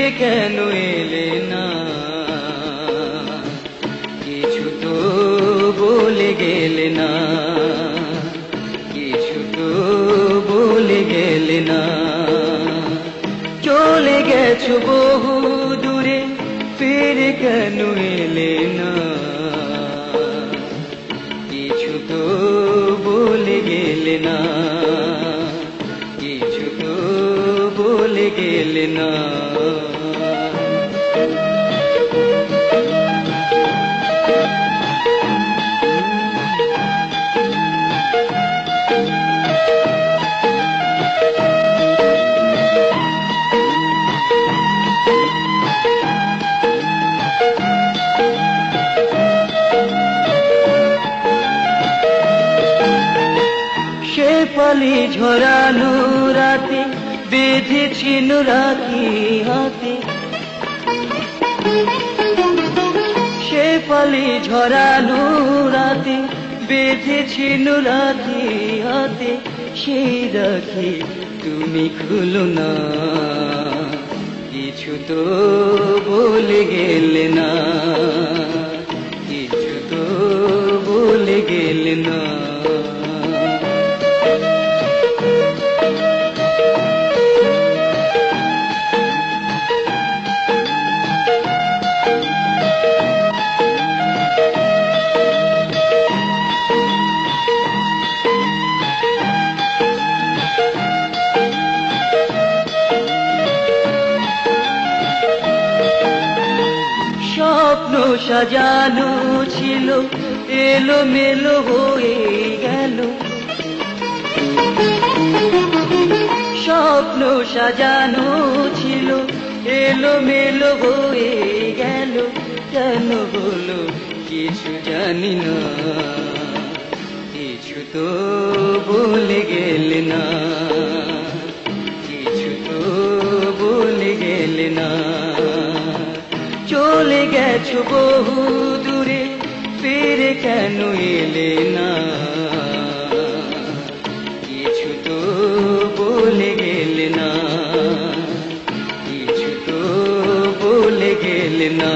ফিরে কেন এলে না? কিছু তো বলে গেলে না, কিছু তো বলে গেলে না। চলে গেছো বহু দূরে, ফিরে কেন এলে না? কিছু তো বলে গেলে না, কিছু তো বলে গেলে না। শেফালি ঝরানো রাতে বেঁধেছিল রাখি হাতে, শেফালি ঝরানো রাতে বেঁধেছিল রাখি হাতে। সেই রাখি তুমি খুলো না, কিছু তো বলে গেলে না, কিছু তো বলে গেলে না। স্বপ্ন সাজানো ছিল এলোমেলো হয়ে গেল, স্বপ্ন সাজানো ছিল এলোমেলো হয়ে গেল। কেন হলো কিছু জানি না, কিছু তো বলে গেলে না, কিছু তো বলে গেলে না। চলে গেছো বহু দূরে, ফিরে কেন এলে না? কিছু তো বলে গেলে না, কিছু তো বলে গেলে না।